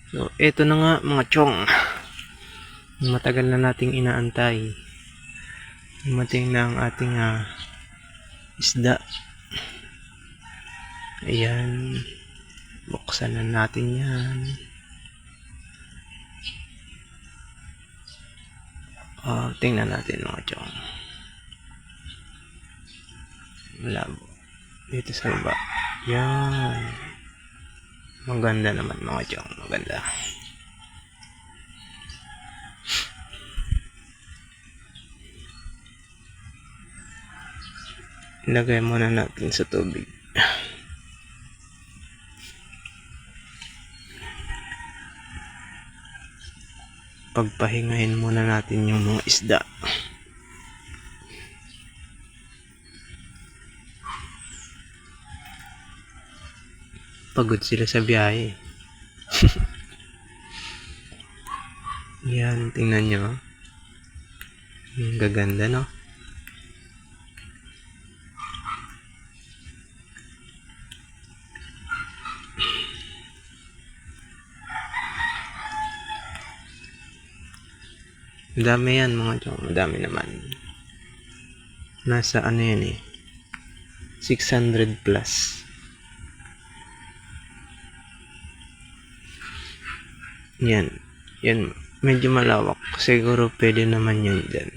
So, eto na nga mga chong. Matagal na nating inaantay. Dumating na ang ating isda. Ayan. Buksan na natin yan. Tingnan natin mga chong. Malabo. Dito sa baba. Yan. Maganda naman mga chong. Maganda. Ilagay muna natin sa tubig. Pagpahingahin muna natin yung mga isda. Pagod sila sa biyahe. Yan, tingnan nyo. Gaganda, no? Madami yan mga chong. Madami naman. Nasa ano yan eh. 600 plus. Yan. Yan. Medyo malawak. Siguro pwede naman yun dyan.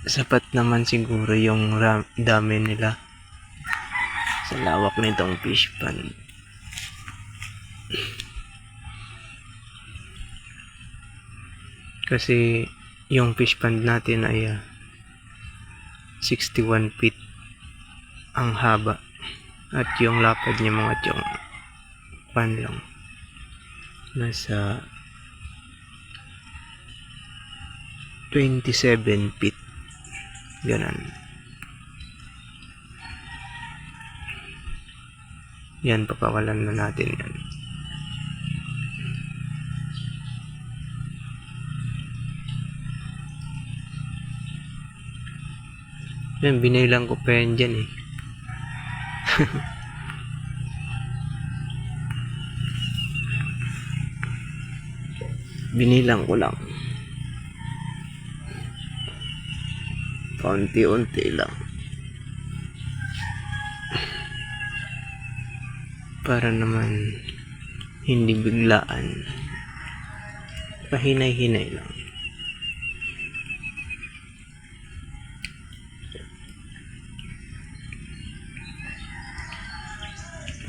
Sapat naman siguro yung dami nila sa lawak nitong fish pond. Kasi yung fish pond natin ay 61 feet ang haba at yung lapad niya mga chong pan lang nasa 27 feet ganon. Yan, papakalan na natin yan. Yan, binilang ko pa yan dyan eh. Binilang ko lang. Kaunti-unti lang. Para naman hindi biglaan. Pahinay-hinay lang.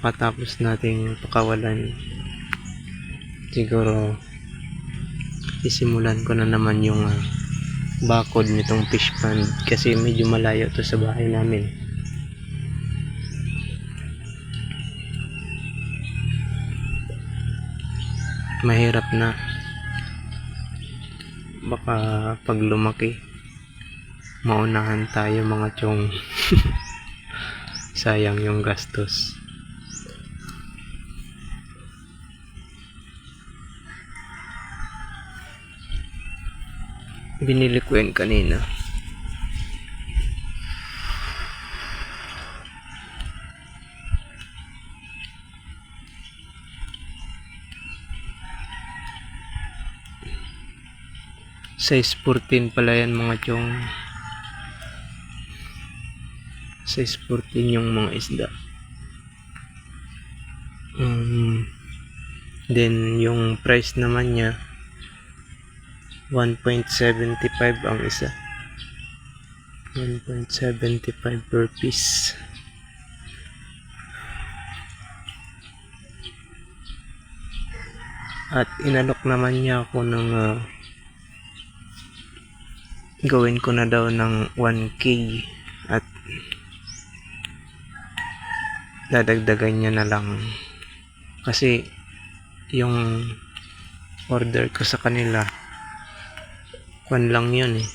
Pagkatapos nating pakawalan, siguro sisimulan ko na naman yung bakod nitong fish pond kasi medyo malayo to sa bahay namin. Mahirap na. Baka pag lumaki maunahan tayo mga chong. Sayang yung gastos. Binili ko yan kanina. Size 14 pala yan mga chong. Size 14 yung mga isda. Then yung price naman niya 1.75 ang isa. 1.75 per piece. At inalok naman niya ako ng gawin ko na daw ng 1K at dadagdagan niya na lang kasi yung order ko sa kanila kwan lang yun eh,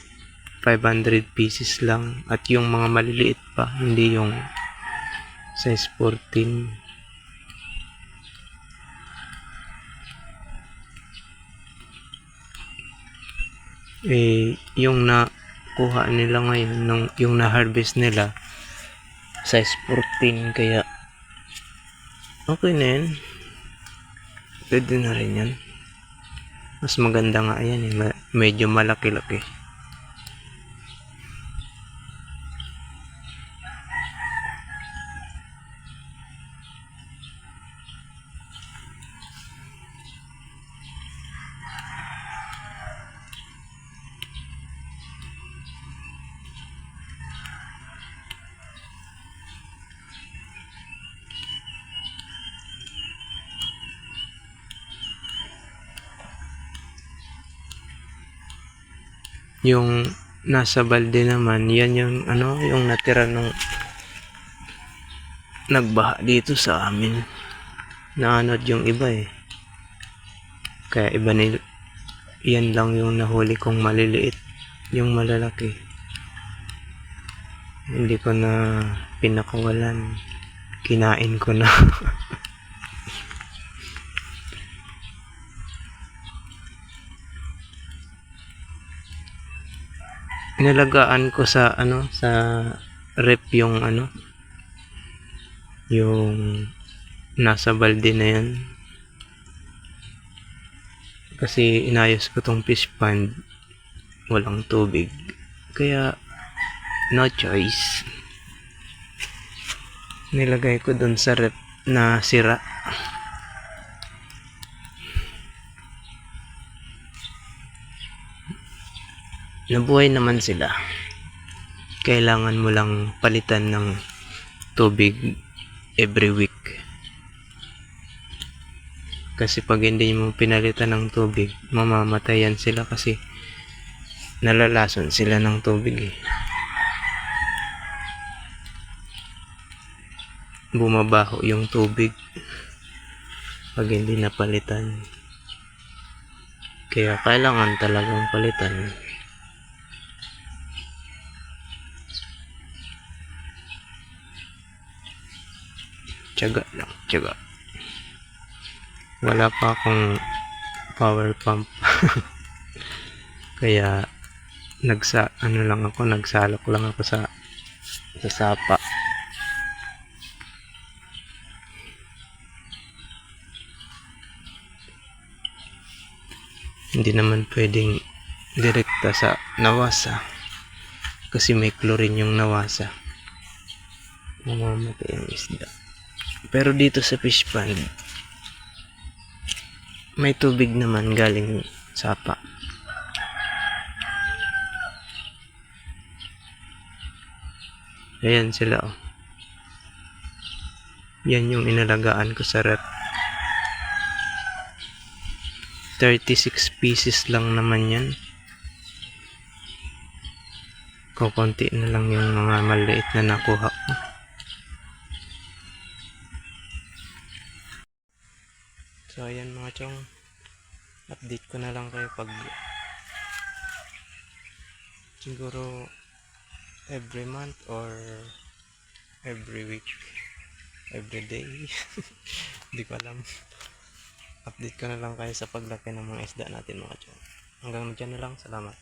500 pieces lang at yung mga maliliit pa, hindi yung size 14. Yung nakuha nila ngayon, yung na-harvest nila Size 14 kaya okay na yan. Pwede na rin yan. Mas maganda nga yan eh. Medyo malaki-laki. Yung nasa balde naman, yan yung ano, yung natira nung nagbaha dito sa amin. Naanod yung iba eh. Kaya iba nil yan lang yung nahuli kong maliliit. Yung malalaki, hindi ko na pinakawalan. Kinain ko na. Inalagaan ko sa ano, sa rep yung ano, yung nasa balde na yan. Kasi inayos ko tong fish pond, walang tubig. Kaya no choice. Nilagay ko dun sa rep na sira. Nabuhay naman sila. Kailangan mo lang palitan ng tubig every week. Kasi pag hindi mo pinalitan ng tubig, mamamatayan sila kasi nalalason sila ng tubig eh. Bumabaho yung tubig pag hindi napalitan. Kaya kailangan talagang palitan. Tiyaga lang, tiyaga. Wala pa akong power pump. Kaya nagsalok lang ako sa sapa. Hindi naman pwedeng direkta sa nawasa kasi may chlorine yung nawasa. Mamamatay ang isda. Pero dito sa fish pond, may tubig naman galing sapa. Ayan sila oh. Yan yung inalagaan ko sa rep. 36 pieces lang naman yan. Kukunti na lang yung mga maliit na nakuha ko. So ayan mga chong, update ko na lang kayo pag siguro every month or every week, every day. Hindi ko alam. Update ko na lang kayo sa paglaki ng mga isda natin mga chong. Hanggang dyan na lang, salamat.